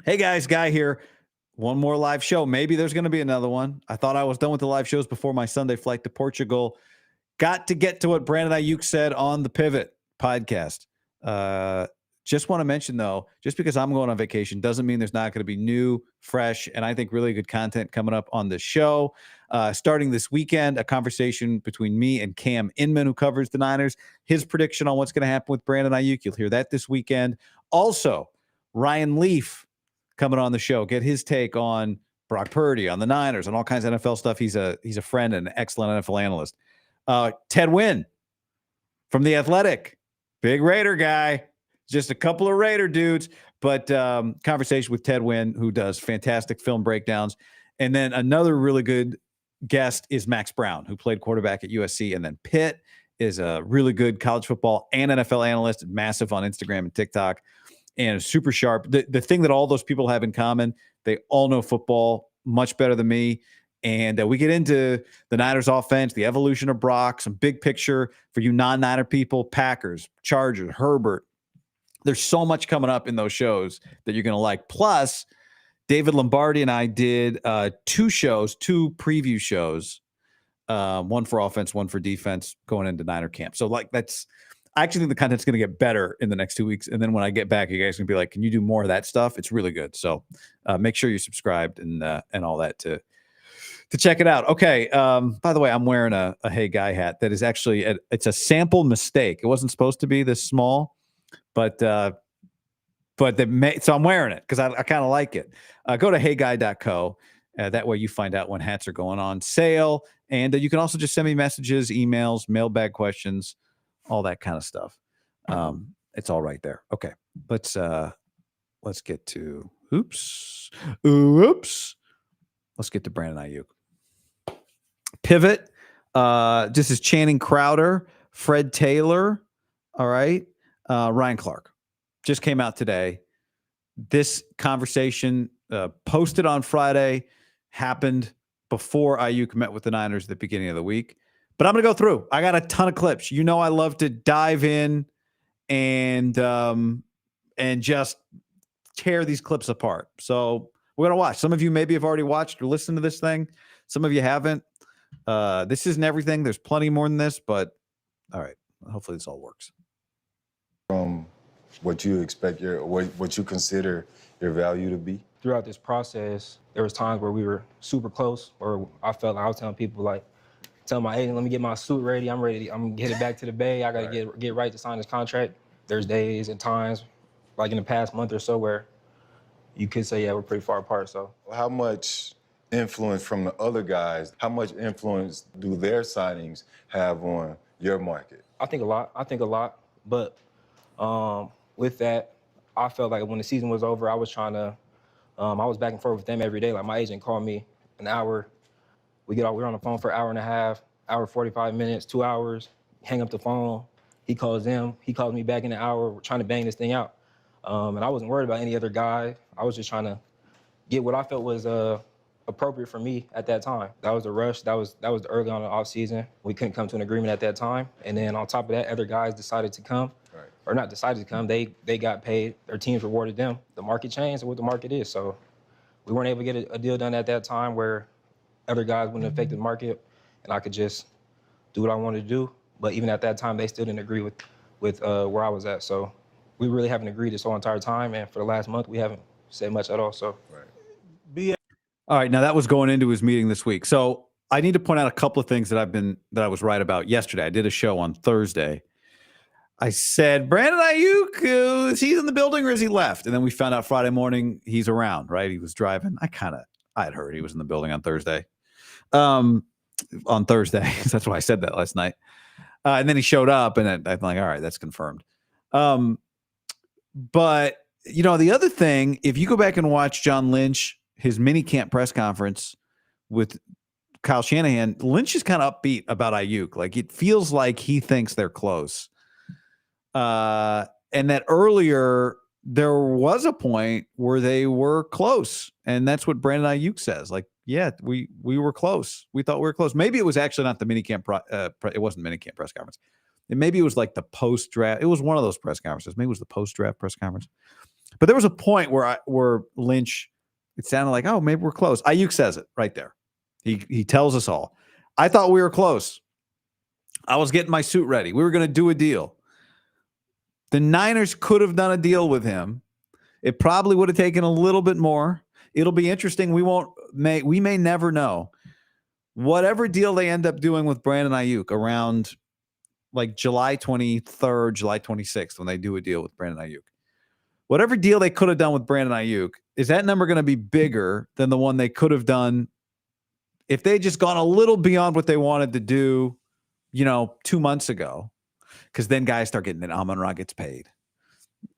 Hey guys, Guy here. One more live show. Maybe there's going to be another one. I thought I was done with the live shows before my Sunday flight to Portugal. Got to get to what Brandon Aiyuk said on the Pivot podcast. Just want to mention, though, just because I'm going on vacation doesn't mean there's not going to be new, fresh, and I think really good content coming up on the show. Starting this weekend, a conversation between me and Cam Inman, who covers the Niners, his prediction on what's going to happen with Brandon Aiyuk. You'll hear that this weekend. Also, Ryan Leaf coming on the show, get his take on Brock Purdy, on the Niners, and all kinds of NFL stuff. He's a friend and an excellent NFL analyst. Ted Wynn from The Athletic, big Raider guy, just a couple of Raider dudes, but conversation with Ted Wynn, who does fantastic film breakdowns. And then another really good guest is Max Brown, who played quarterback at USC. And then Pitt is a really good college football and NFL analyst, massive on Instagram and TikTok, and super sharp. The thing that all those people have in common, they all know football much better than me. And we get into the Niners offense, the evolution of Brock, some big picture for you non-Niner people, Packers, Chargers, Herbert. There's so much coming up in those shows that you're going to like. Plus, David Lombardi and I did two preview shows, one for offense, one for defense going into Niner camp. So I actually think the content's going to get better in the next 2 weeks. And then when I get back, you guys are going to be like, can you do more of that stuff? It's really good. So make sure you're subscribed and all that to check it out. Okay. By the way, I'm wearing a Hey Guy hat that is actually, it's a sample mistake. It wasn't supposed to be this small, but so I'm wearing it because I kind of like it. Go to heyguy.co. That way you find out when hats are going on sale. And you can also just send me messages, emails, mailbag questions, all that kind of stuff. It's all right there. Okay. Let's get to oops. Let's get to Brandon Aiyuk. Pivot. This is Channing Crowder, Fred Taylor. All right. Ryan Clark just came out today. This conversation posted on Friday happened before Aiyuk met with the Niners at the beginning of the week. But I'm going to go through. I got a ton of clips. You know I love to dive in and just tear these clips apart. So we're going to watch. Some of you maybe have already watched or listened to this thing. Some of you haven't. This isn't everything. There's plenty more than this, but all right. Hopefully this all works. From what you expect what you consider your value to be? Throughout this process, there was times where we were super close, or I felt like I was telling people like, tell my agent, let me get my suit ready. I'm ready. I'm gonna get it back to the Bay. I gotta get right to sign this contract. There's days and times, like in the past month or so, where you could say, yeah, we're pretty far apart. So how much influence from the other guys, how much influence do their signings have on your market? I think a lot. But with that, I felt like when the season was over, I was trying to, I was back and forth with them every day. Like my agent called me an hour. We're on the phone for an hour and a half, hour 45 minutes, 2 hours, hang up the phone. He calls them, he calls me back in an hour. We're trying to bang this thing out. And I wasn't worried about any other guy. I was just trying to get what I felt was appropriate for me at that time. That was the rush. That was early on in the off season. We couldn't come to an agreement at that time. And then on top of that, other guys decided to come. Right. Or not decided to come, they got paid. Their teams rewarded them. The market changed and what the market is. So we weren't able to get a deal done at that time where other guys wouldn't affect the market, and I could just do what I wanted to do. But even at that time, they still didn't agree with where I was at. So we really haven't agreed this whole entire time, and for the last month, we haven't said much at all. So, All right, now that was going into his meeting this week. So I need to point out a couple of things that I was right about yesterday. I did a show on Thursday. I said, Brandon Aiyuk, is he in the building or is he left? And then we found out Friday morning he's around, right? He was driving. I had heard he was in the building on Thursday. That's why I said that last night. And then he showed up and I'm like, all right, that's confirmed. But, the other thing, if you go back and watch John Lynch, his mini camp press conference with Kyle Shanahan, Lynch is kind of upbeat about Aiyuk. Like it feels like he thinks they're close. And that earlier there was a point where they were close. And that's what Brandon Aiyuk says. Like, yeah, we were close. We thought we were close. Maybe it was actually not the minicamp. It wasn't minicamp press conference. And maybe it was like the post-draft. It was one of those press conferences. Maybe it was the post-draft press conference. But there was a point where Lynch, it sounded like, oh, maybe we're close. Aiyuk says it right there. He tells us all. I thought we were close. I was getting my suit ready. We were going to do a deal. The Niners could have done a deal with him. It probably would have taken a little bit more. It'll be interesting. We may never know. Whatever deal they end up doing with Brandon Aiyuk around like July 23rd, July 26th, when they do a deal with Brandon Aiyuk. Whatever deal they could have done with Brandon Aiyuk, is that number going to be bigger than the one they could have done if they just gone a little beyond what they wanted to do, 2 months ago? Because then guys start getting it. Amon-Ra gets paid.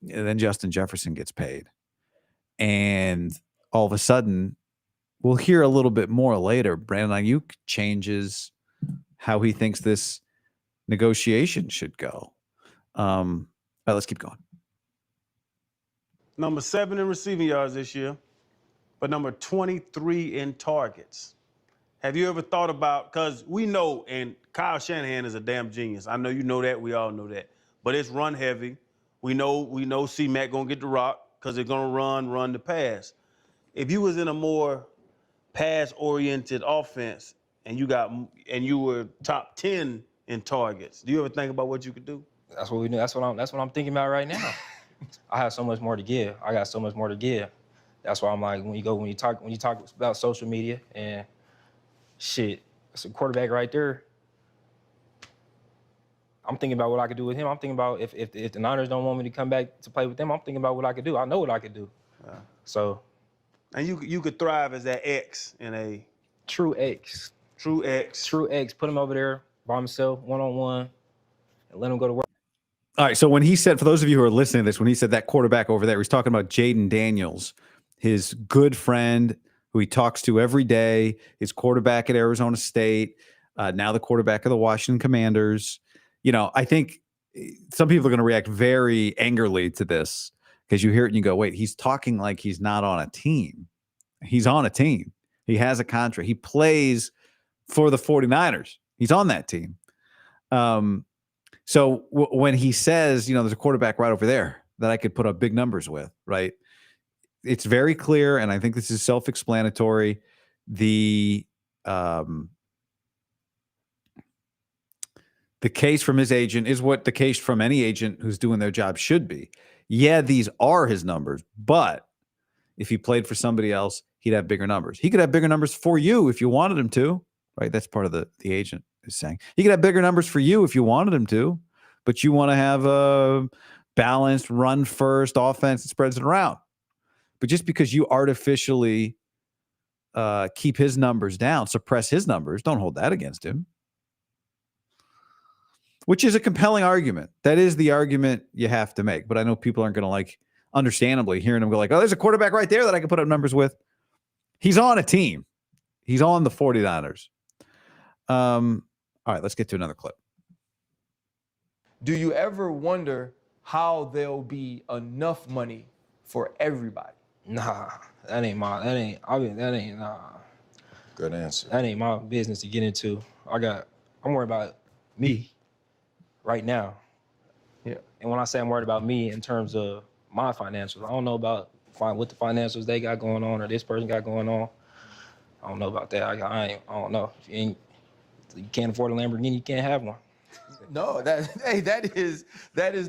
And then Justin Jefferson gets paid. And all of a sudden, we'll hear a little bit more later. Brandon Aiyuk changes how he thinks this negotiation should go. All right, let's keep going. Number 7 in receiving yards this year, but number 23 in targets. Have you ever thought about, because we know, and Kyle Shanahan is a damn genius. I know you know that. We all know that. But it's run heavy. We know C-Mac going to get the rock because they're going to run the pass. If you was in a more pass-oriented offense and you were top 10 in targets, do you ever think about what you could do? That's what we do. That's what I'm thinking about right now. I have so much more to give. I got so much more to give. That's why I'm like, when you talk about social media and shit, it's a quarterback right there. I'm thinking about what I could do with him. I'm thinking about if the Niners don't want me to come back to play with them, I'm thinking about what I could do. I know what I could do. So. And you could thrive as that X in a True X. Put him over there by himself, one-on-one, and let him go to work. All right, so when he said, for those of you who are listening to this, when he said that quarterback over there, he's talking about Jaden Daniels, his good friend who he talks to every day, his quarterback at Arizona State, now the quarterback of the Washington Commanders. I think some people are going to react very angrily to this because you hear it and you go, wait, he's talking like he's not on a team. He's on a team. He has a contract. He plays for the 49ers. He's on that team. So when he says, there's a quarterback right over there that I could put up big numbers with, right? It's very clear, and I think this is self-explanatory. The case from his agent is what the case from any agent who's doing their job should be. Yeah, these are his numbers, but if he played for somebody else, he'd have bigger numbers. He could have bigger numbers for you if you wanted him to, right? That's part of the agent is saying. He could have bigger numbers for you if you wanted him to, but you want to have a balanced run first offense that spreads it around. But just because you artificially keep his numbers down, suppress his numbers, don't hold that against him. Which is a compelling argument. That is the argument you have to make. But I know people aren't going to understandably, hearing him go like, oh, there's a quarterback right there that I can put up numbers with. He's on a team. He's on the 49ers. All right, let's get to another clip. Do you ever wonder how there'll be enough money for everybody? Nah, nah. Good answer. That ain't my business to get into. I'm worried about me right now. Yeah. And when I say I'm worried about me in terms of my financials, I don't know about what the financials they got going on or this person got going on. I don't know about that. I don't know. If you can't afford a Lamborghini, you can't have one. No, that is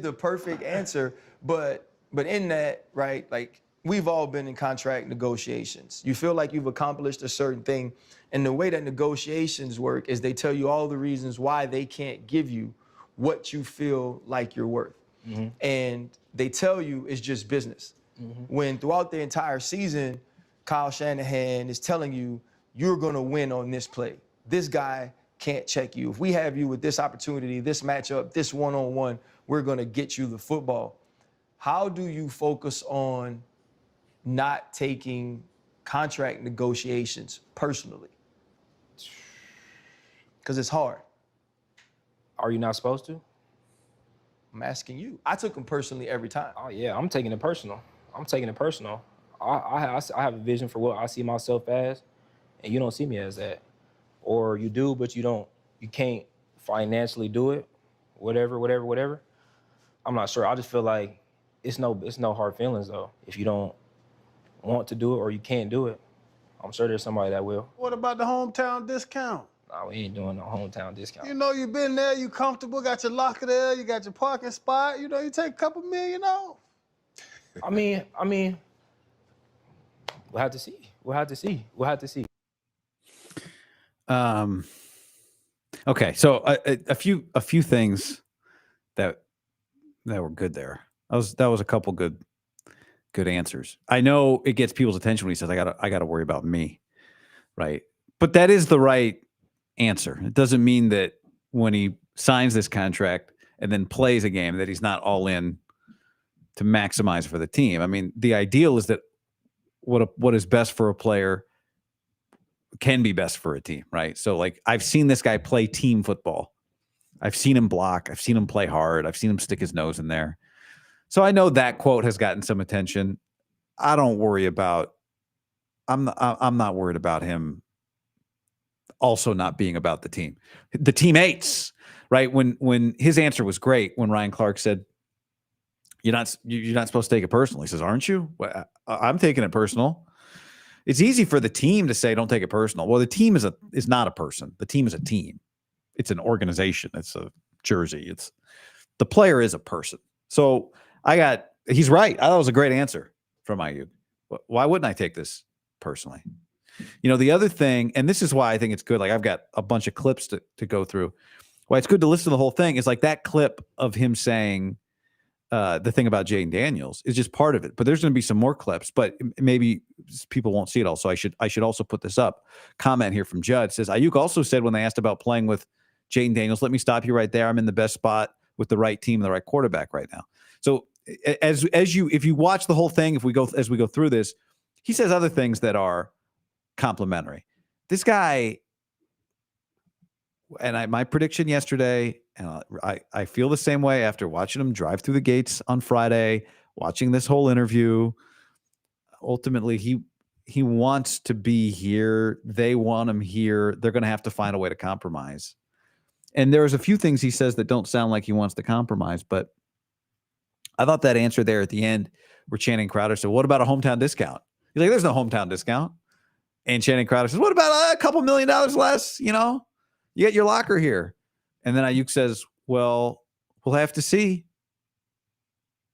the perfect answer. But in that, right, like we've all been in contract negotiations. You feel like you've accomplished a certain thing. And the way that negotiations work is they tell you all the reasons why they can't give you what you feel like you're worth. Mm-hmm. And they tell you it's just business. Mm-hmm. When throughout the entire season, Kyle Shanahan is telling you, you're gonna win on this play. This guy can't check you. If we have you with this opportunity, this matchup, this one-on-one, we're gonna get you the football. How do you focus on not taking contract negotiations personally? Because it's hard. Are you not supposed to? I'm asking you. I took them personally every time. Oh yeah, I'm taking it personal. I have a vision for what I see myself as, and you don't see me as that. Or you do, but you can't financially do it, whatever. I'm not sure. I just feel like it's no hard feelings though. If you don't want to do it or you can't do it, I'm sure there's somebody that will. What about the hometown discount? Nah, we ain't doing no hometown discount. You know, you been there, you comfortable, got your locker there, you got your parking spot. You know, you take a couple million off. I mean, we'll have to see. We'll have to see. Okay, so a few things that were good there. That was a couple good answers. I know it gets people's attention when he says, I gotta worry about me, right? But that is the right answer. It doesn't mean that when he signs this contract and then plays a game that he's not all in to maximize for the team. I mean, the ideal is that what is best for a player can be best for a team, right? So like I've seen this guy play team football. I've seen him block. I've seen him play hard. I've seen him stick his nose in there. So I know that quote has gotten some attention. I don't worry about, I'm not worried about him also not being about the team. The teammates, right? When his answer was great, when Ryan Clark said, you're not supposed to take it personal. He says, aren't you? Well, I'm taking it personal. It's easy for the team to say, don't take it personal. Well, the team is not a person. The team is a team. It's an organization. It's a jersey. The player is a person. So he's right. I thought it was a great answer from Aiyuk. Why wouldn't I take this personally? You know, the other thing, and this is why I think it's good, like I've got a bunch of clips to go through. Why it's good to listen to the whole thing is like that clip of him saying the thing about Jaden Daniels is just part of it. But there's going to be some more clips, but maybe people won't see it all. So I should also put this up. Comment here from Judd says, Aiyuk also said when they asked about playing with Jaden Daniels, let me stop you right there. I'm in the best spot with the right team, the right quarterback right now. So if you watch the whole thing, as we go through this, he says other things that are complimentary. This guy, and my prediction yesterday, and I feel the same way after watching him drive through the gates on Friday, watching this whole interview. Ultimately, he wants to be here. They want him here. They're going to have to find a way to compromise. And there's a few things he says that don't sound like he wants to compromise, but I thought that answer there at the end where Channing Crowder said, what about a hometown discount? He's like, there's no hometown discount. And Channing Crowder says, what about a couple $1 million less? You know, you get your locker here. And then Aiyuk says, well, we'll have to see.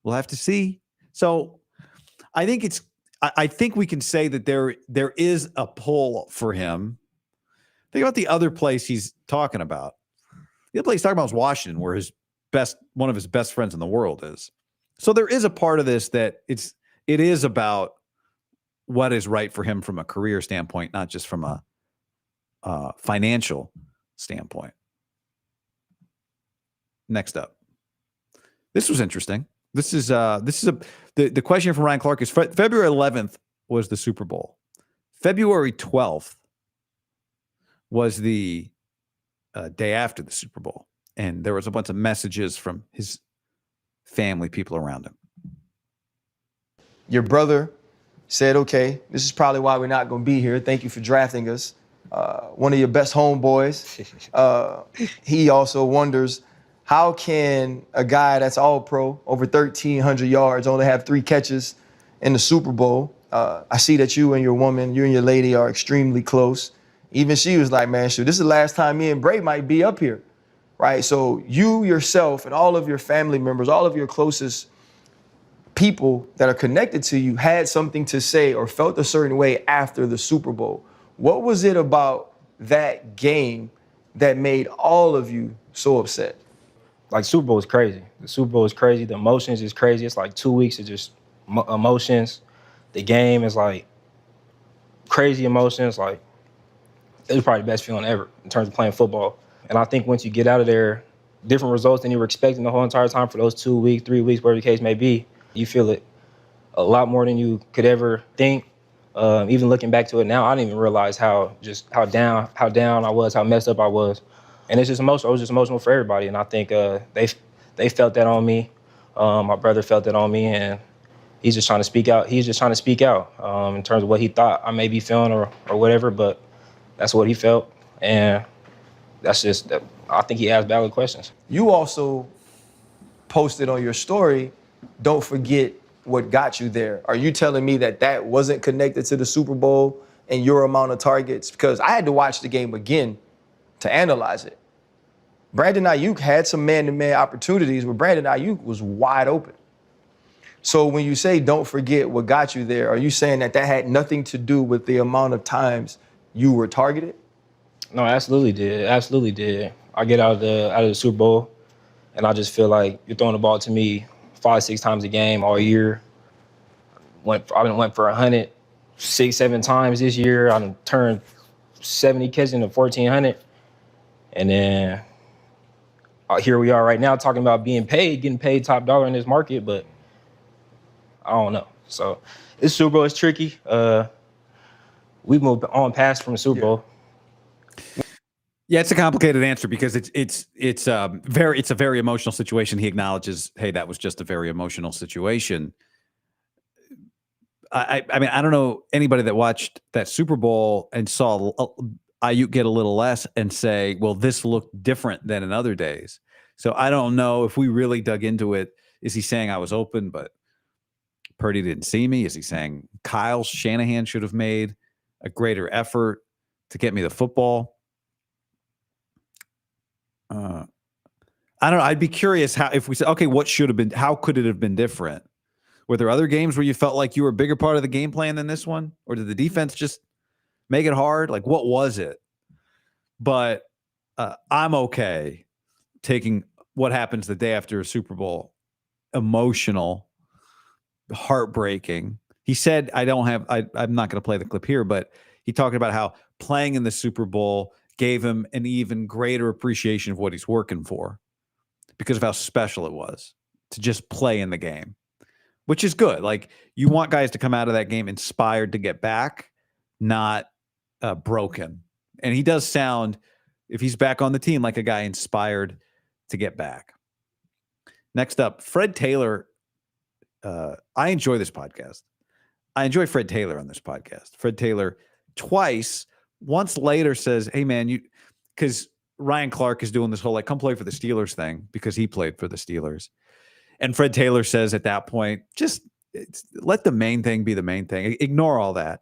We'll have to see. So I think we can say that there is a pull for him. Think about the other place he's talking about. The other place he's talking about is Washington, where one of his best friends in the world is. So there is a part of this that it is about what is right for him from a career standpoint, not just from a financial standpoint. Next up. This was interesting. The question from Ryan Clark is February 11th was the Super Bowl. February 12th was the day after the Super Bowl. And there was a bunch of messages from his family, people around him. Your brother said, okay, this is probably why we're not going to be here. Thank you for drafting us. One of your best homeboys. He also wonders, how can a guy that's all pro, over 1,300 yards, only have 3 catches in the Super Bowl? I see that you and your lady are extremely close. Even she was like, man, shoot, this is the last time me and Bray might be up here, right? So you yourself and all of your family members, all of your closest people that are connected to you had something to say or felt a certain way after the Super Bowl. What was it about that game that made all of you so upset? Like, Super Bowl is crazy. The Super Bowl is crazy. The emotions is crazy. It's like 2 weeks of just emotions. The game is like crazy emotions. Like, it was probably the best feeling ever in terms of playing football. And I think once you get out of there, different results than you were expecting the whole entire time for those 2 weeks, 3 weeks, whatever the case may be. You feel it a lot more than you could ever think. Even looking back to it now, I didn't even realize how down I was, how messed up I was. And it's just emotional. It was just emotional for everybody. And I think they felt that on me. My brother felt that on me, and he's just trying to speak out. He's just trying to speak out in terms of what he thought I may be feeling or whatever, but that's what he felt. And that's just, I think he asked valid questions. You also posted on your story don't forget what got you there. Are you telling me that that wasn't connected to the Super Bowl and your amount of targets? Because I had to watch the game again to analyze it. Brandon Aiyuk had some man-to-man opportunities where Brandon Aiyuk was wide open. So when you say don't forget what got you there, are you saying that that had nothing to do with the amount of times you were targeted? No, absolutely did. Absolutely did. I get out of the Super Bowl, and I just feel like you're throwing the ball to me 5-6 times a game all year. I went for 100 6-7 times this year. I done turned 70 catches into 1,400, and then here we are right now talking about being paid, getting paid top dollar in this market, but I don't know. So this Super Bowl is tricky. We moved on past from the Super Bowl. Yeah, it's a complicated answer because it's a very emotional situation. He acknowledges, hey, that was just a very emotional situation. I mean, I don't know anybody that watched that Super Bowl and saw Aiyuk get a little less and say, well, this looked different than in other days. So I don't know if we really dug into it. Is he saying I was open, but Purdy didn't see me? Is he saying Kyle Shanahan should have made a greater effort to get me the football? I don't know. I'd be curious how, if we said, okay, what should have been, how could it have been different? Were there other games where you felt like you were a bigger part of the game plan than this one? Or did the defense just make it hard? Like, what was it? But I'm okay taking what happens the day after a Super Bowl, emotional, heartbreaking. He said, I'm not going to play the clip here, but he talked about how playing in the Super Bowl gave him an even greater appreciation of what he's working for because of how special it was to just play in the game, which is good. Like, you want guys to come out of that game inspired to get back, not broken. And he does sound, if he's back on the team, like a guy inspired to get back. Next up, Fred Taylor. I enjoy this podcast. I enjoy Fred Taylor on this podcast. Fred Taylor twice, once later says, hey man, because Ryan Clark is doing this whole like, come play for the Steelers thing because he played for the Steelers. And Fred Taylor says at that point, just let the main thing be the main thing. Ignore all that.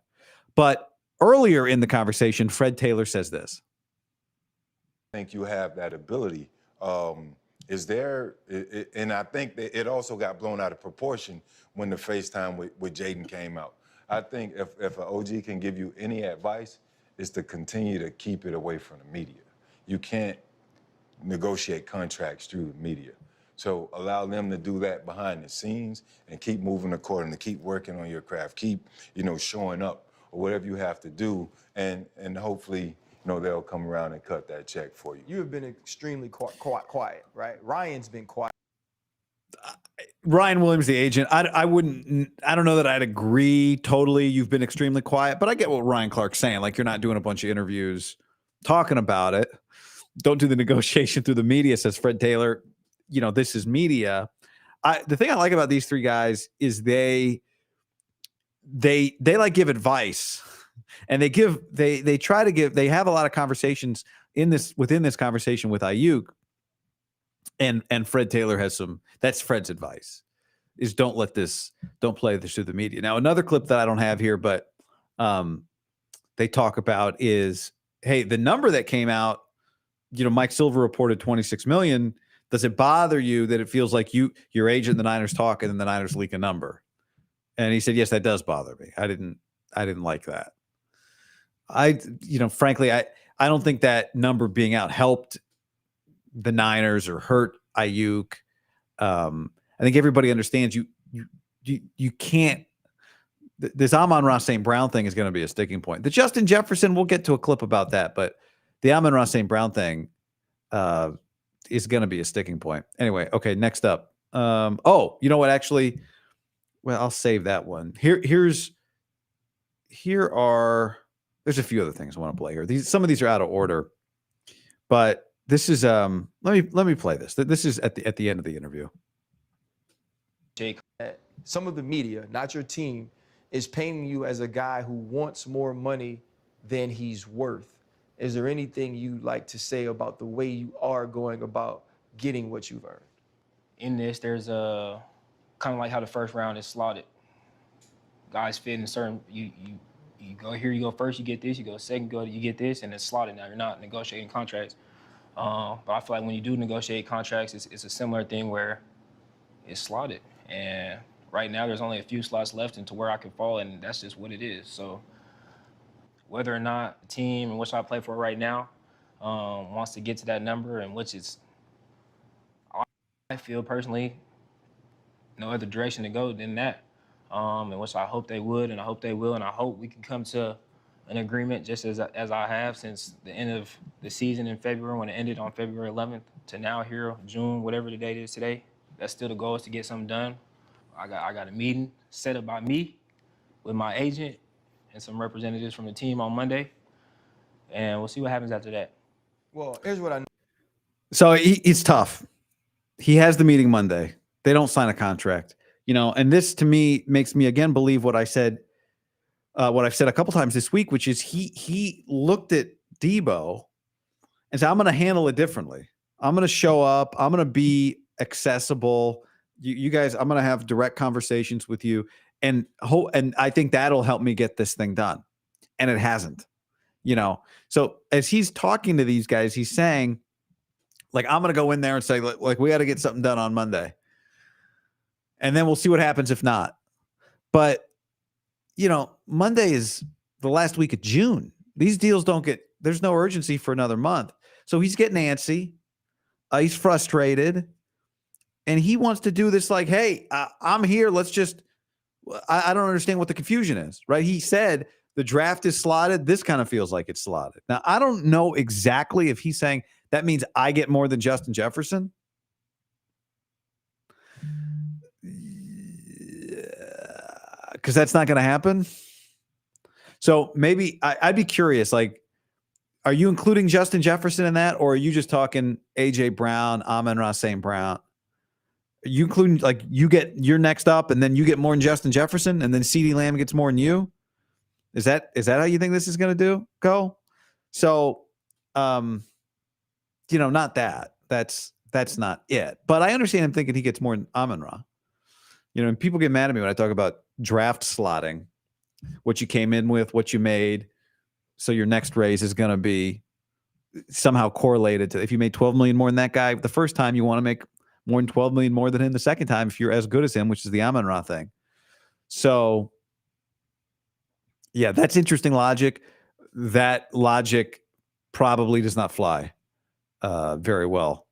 But earlier in the conversation, Fred Taylor says this. I think you have that ability. Is there, and I think that it also got blown out of proportion when the FaceTime with Jaden came out. I think if an OG can give you any advice, is to continue to keep it away from the media. You can't negotiate contracts through the media. So allow them to do that behind the scenes and keep moving accordingly, keep working on your craft, keep, showing up or whatever you have to do. And hopefully, they'll come around and cut that check for you. You have been extremely quiet, right? Ryan's been quiet. Ryan Williams, the agent. I don't know that I'd agree totally. You've been extremely quiet, but I get what Ryan Clark's saying. Like, you're not doing a bunch of interviews talking about it. Don't do the negotiation through the media, says Fred Taylor. This is media. The thing I like about these three guys is they like give advice, and they have a lot of conversations within this conversation with Aiyuk, and Fred Taylor has that's Fred's advice is don't play this through the media. Now, another clip that I don't have here, but they talk about is, hey, the number that came out, Mike Silver reported 26 million. Does it bother you that it feels like your agent, the Niners talk, and then the Niners leak a number? And he said, yes, that does bother me. I didn't like that. Frankly, I don't think that number being out helped the Niners or hurt Aiyuk. I think everybody understands you can't. This Amon-Ra St. Brown thing is going to be a sticking point. The Justin Jefferson, we'll get to a clip about that, but the Amon-Ra St. Brown thing is going to be a sticking point. Anyway, okay, next up. You know what? Actually, well, I'll save that one. There's a few other things I want to play here. Some of these are out of order, but this is let me play this. This is at the end of the interview. Jake, Some of the media, not your team, is painting you as a guy who wants more money than he's worth. Is there anything you'd like to say about the way you are going about getting what you've earned? in this, there's a kind of like how the first round is slotted. Guys fit in certain, you go here, you go first, you get this, you go second, you get this, and it's slotted now. You're not negotiating contracts. But I feel like when you do negotiate contracts, it's a similar thing where it's slotted. And right now there's only a few slots left into where I can fall, and that's just what it is. So whether or not the team in which I play for right now wants to get to that number, and which is, I feel personally, no other direction to go than that. In which I hope they would, and I hope they will, and I hope we can come to an agreement just as I have since the end of the season in February, when it ended on February 11th, to now here, June, whatever the date is today. That's still the goal, is to get something done. I got a meeting set up by me with my agent and some representatives from the team on Monday, and we'll see what happens after that. Well, here's what I know. So it's tough. He has the meeting Monday. They don't sign a contract, and this to me makes me again believe what I said, what I've said a couple times this week, which is he looked at Debo and said, I'm going to handle it differently. I'm going to show up. I'm going to be accessible. You guys, I'm going to have direct conversations with you, and I think that'll help me get this thing done. And it hasn't, So as he's talking to these guys, he's saying, like, I'm going to go in there and say, like, we got to get something done on Monday. And then we'll see what happens if not. But, Monday is the last week of June. These deals there's no urgency for another month. So he's getting antsy. He's frustrated. And he wants to do this like, hey, I'm here. Let's just, I don't understand what the confusion is, right? He said the draft is slotted. This kind of feels like it's slotted. Now, I don't know exactly if he's saying that means I get more than Justin Jefferson. Because that's not going to happen. So maybe I'd be curious, like, are you including Justin Jefferson in that? Or are you just talking A.J. Brown, Amon-Ra St. Brown? Are you including, like, you're next up and then you get more than Justin Jefferson and then CeeDee Lamb gets more than you? Is that how you think this is going to go? So, not that. That's not it. But I understand him thinking he gets more than Amon-Ra. And people get mad at me when I talk about draft slotting, what you came in with, what you made. So your next raise is going to be somehow correlated to, if you made 12 million more than that guy the first time, you want to make more than 12 million more than him the second time if you're as good as him, which is the Amon-Ra thing. So, yeah, that's interesting logic. That logic probably does not fly very well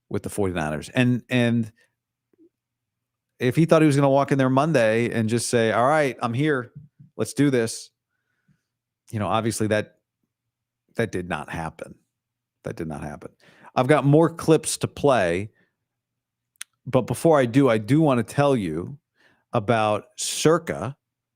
with the 49ers. And if he thought he was going to walk in there Monday and just say, all right, I'm here, let's do this, obviously that did not happen. That did not happen. I've got more clips to play, but before I do want to tell you about Circa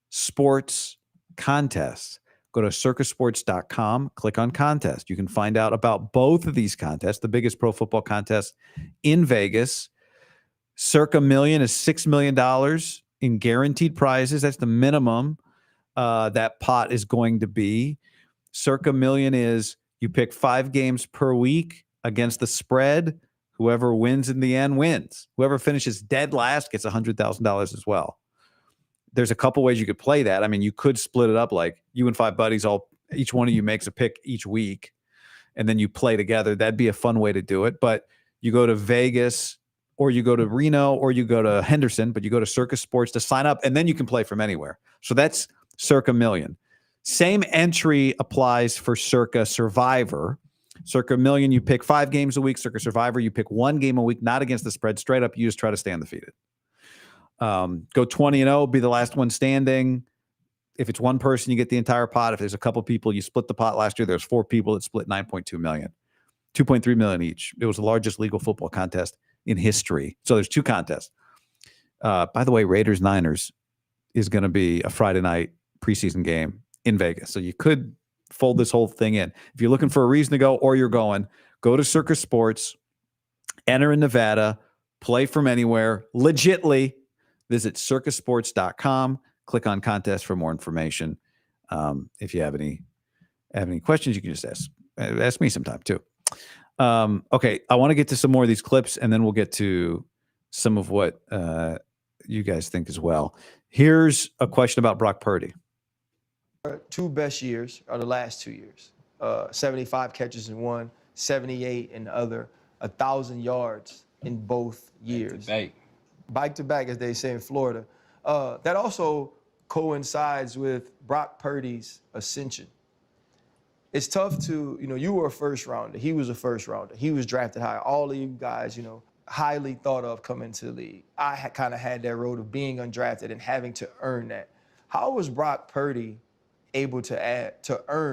Sports Contests. Go to circasports.com, click on contest. You can find out about both of these contests, the biggest pro football contest in Vegas. Circa Million is $6 million in guaranteed prizes. That's the minimum that pot is going to be. Circa Million is you pick 5 games per week against the spread. Whoever wins in the end wins. Whoever finishes dead last gets $100,000 as well. There's a couple ways you could play that. I mean, you could split it up like you and 5 buddies, each one of you makes a pick each week, and then you play together. That'd be a fun way to do it. But you go to Vegas, or you go to Reno, or you go to Henderson, but you go to Circa Sports to sign up, and then you can play from anywhere. So that's Circa Million. Same entry applies for Circa Survivor. Circa Million, you pick 5 games a week. Circa Survivor, you pick 1 game a week, not against the spread. Straight up, you just try to stay undefeated. Go 20-0, be the last one standing. If it's one person, you get the entire pot. If there's a couple people, you split the pot. Last year, there's 4 people that split $9.2 million, $2.3 million each. It was the largest legal football contest in history. So there's 2 contests. By the way, Raiders-Niners is going to be a Friday night preseason game in Vegas. So you could fold this whole thing in. If you're looking for a reason to go, or you're going, go to Circa Sports, enter in Nevada, play from anywhere, legitly. Visit circasports.com, click on contest for more information. If you have any questions, you can just ask me sometime too. Okay, I want to get to some more of these clips, and then we'll get to some of what you guys think as well. Here's a question about Brock Purdy. 2 best years are the last 2 years. 75 catches in one, 78 in the other, 1,000 yards in both years. Bike to back, as they say in Florida. That also coincides with Brock Purdy's ascension. It's tough to, you were a first rounder. He was a first rounder. He was drafted high. All of you guys, highly thought of coming to the league. I kind of had that road of being undrafted and having to earn that. How was Brock Purdy able to earn